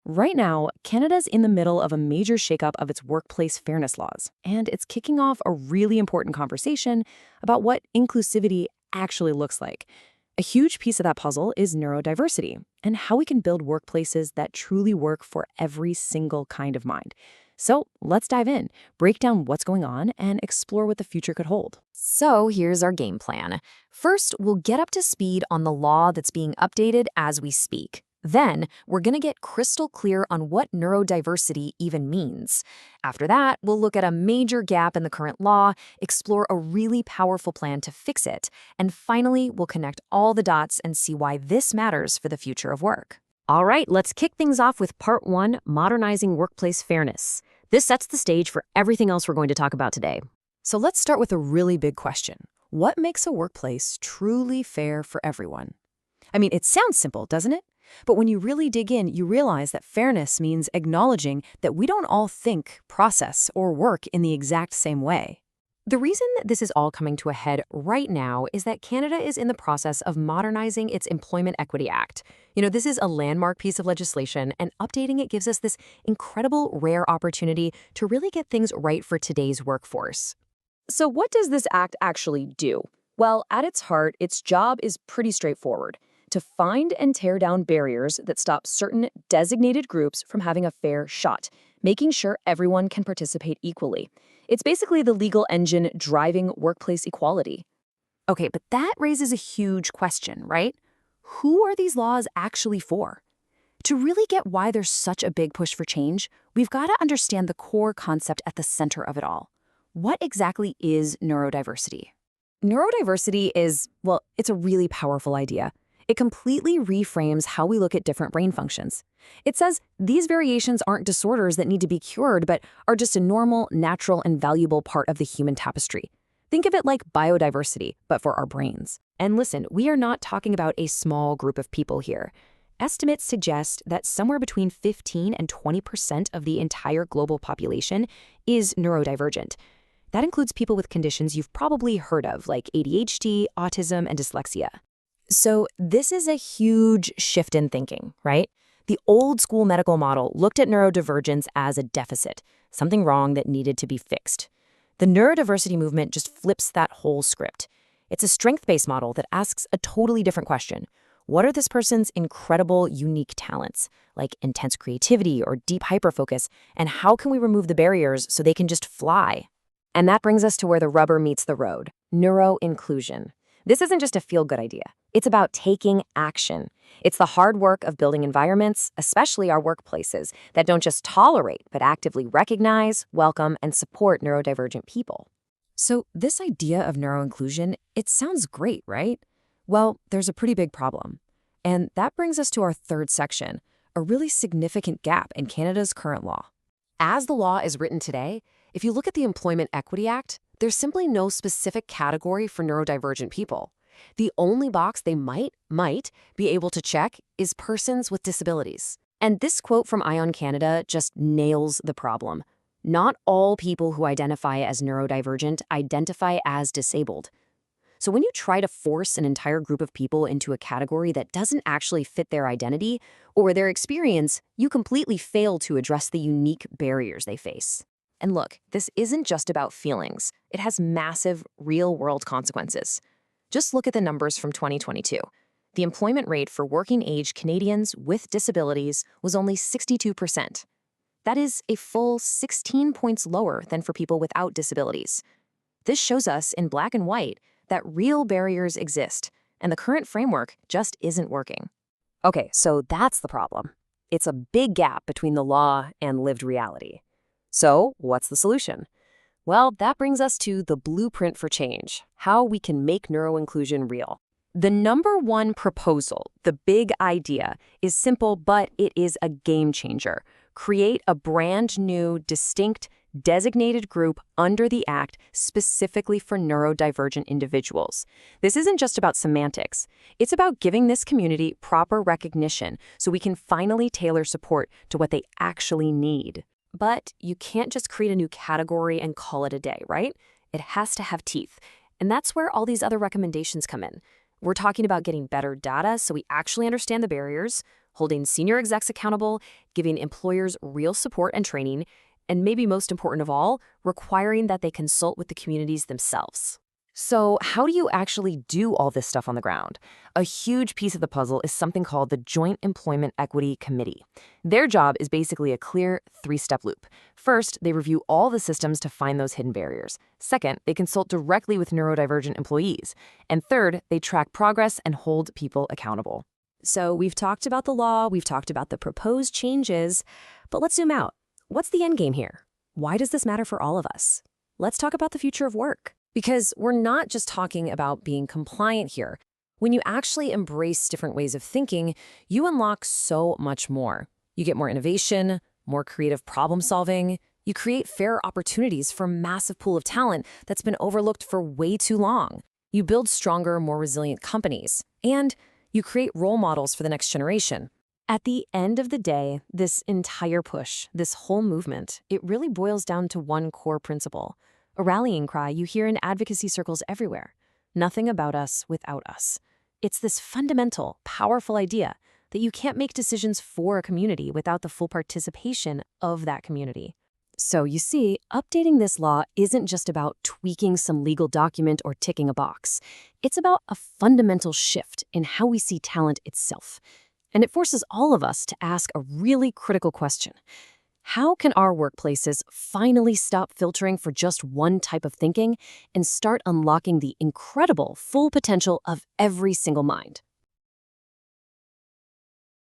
Right now, Canada's in the middle of a major shakeup of its workplace fairness laws, and it's kicking off a really important conversation about what inclusivity actually looks like. A huge piece of that puzzle is neurodiversity and how we can build workplaces that truly work for every single kind of mind. So let's dive in, break down what's going on, and explore what the future could hold. So here's our game plan. First, we'll get up to speed on the law that's being updated as we speak. Then, we're going to get crystal clear on what neurodiversity even means. After that, we'll look at a major gap in the current law, explore a really powerful plan to fix it, and finally, we'll connect all the dots and see why this matters for the future of work. All right, let's kick things off with Part 1, Modernizing Workplace Fairness. This sets the stage for everything else we're going to talk about today. So let's start with a really big question. What makes a workplace truly fair for everyone? I mean, it sounds simple, doesn't it? But when you really dig in, you realize that fairness means acknowledging that we don't all think, process, or work in the exact same way. The reason that this is all coming to a head right now is that Canada is in the process of modernizing its Employment Equity Act. This is a landmark piece of legislation, and updating it gives us this incredible, rare opportunity to really get things right for today's workforce. So what does this act actually do? Well, at its heart, its job is pretty straightforward: to find and tear down barriers that stop certain designated groups from having a fair shot, making sure everyone can participate equally. It's basically the legal engine driving workplace equality. Okay, but that raises a huge question, right? Who are these laws actually for? To really get why there's such a big push for change, we've got to understand the core concept at the center of it all. What exactly is neurodiversity? Neurodiversity is, well, it's a really powerful idea. It completely reframes how we look at different brain functions. It says these variations aren't disorders that need to be cured, but are just a normal, natural, and valuable part of the human tapestry. Think of it like biodiversity, but for our brains. And listen, we are not talking about a small group of people here. Estimates suggest that somewhere between 15 and 20% of the entire global population is neurodivergent. That includes people with conditions you've probably heard of, like ADHD, autism, and dyslexia. So this is a huge shift in thinking, right? The old school medical model looked at neurodivergence as a deficit, something wrong that needed to be fixed. The neurodiversity movement just flips that whole script. It's a strength-based model that asks a totally different question. What are this person's incredible, unique talents, like intense creativity or deep hyperfocus, and how can we remove the barriers so they can just fly? And that brings us to where the rubber meets the road: neuroinclusion. This isn't just a feel-good idea. It's about taking action. It's the hard work of building environments, especially our workplaces, that don't just tolerate, but actively recognize, welcome, and support neurodivergent people. So this idea of neuroinclusion, it sounds great, right? Well, there's a pretty big problem. And that brings us to our third section, a really significant gap in Canada's current law. As the law is written today, if you look at the Employment Equity Act, there's simply no specific category for neurodivergent people. The only box they might be able to check is persons with disabilities. And this quote from ION Canada just nails the problem. Not all people who identify as neurodivergent identify as disabled. So when you try to force an entire group of people into a category that doesn't actually fit their identity or their experience, you completely fail to address the unique barriers they face. And look, this isn't just about feelings. It has massive, real-world consequences. Just look at the numbers from 2022. The employment rate for working-age Canadians with disabilities was only 62%. That is a full 16 points lower than for people without disabilities. This shows us in black and white that real barriers exist, and the current framework just isn't working. Okay, so that's the problem. It's a big gap between the law and lived reality. So, what's the solution? Well, that brings us to the blueprint for change, how we can make neuroinclusion real. The number one proposal, the big idea, is simple, but it is a game changer. Create a brand new, distinct, designated group under the Act specifically for neurodivergent individuals. This isn't just about semantics. It's about giving this community proper recognition so we can finally tailor support to what they actually need. But you can't just create a new category and call it a day, right? It has to have teeth. And that's where all these other recommendations come in. We're talking about getting better data so we actually understand the barriers, holding senior execs accountable, giving employers real support and training, and maybe most important of all, requiring that they consult with the communities themselves. So, how do you actually do all this stuff on the ground? A huge piece of the puzzle is something called the Joint Employment Equity Committee. Their job is basically a clear three-step loop. First, they review all the systems to find those hidden barriers. Second, they consult directly with neurodivergent employees. And third, they track progress and hold people accountable. So we've talked about the law, we've talked about the proposed changes, but let's zoom out. What's the end game here? Why does this matter for all of us? Let's talk about the future of work. Because we're not just talking about being compliant here. When you actually embrace different ways of thinking, you unlock so much more. You get more innovation, more creative problem solving. You create fair opportunities for a massive pool of talent that's been overlooked for way too long. You build stronger, more resilient companies. And you create role models for the next generation. At the end of the day, this entire push, this whole movement, it really boils down to one core principle. A rallying cry you hear in advocacy circles everywhere. Nothing about us without us. It's this fundamental, powerful idea that you can't make decisions for a community without the full participation of that community. So you see, updating this law isn't just about tweaking some legal document or ticking a box. It's about a fundamental shift in how we see talent itself. And it forces all of us to ask a really critical question. How can our workplaces finally stop filtering for just one type of thinking and start unlocking the incredible full potential of every single mind?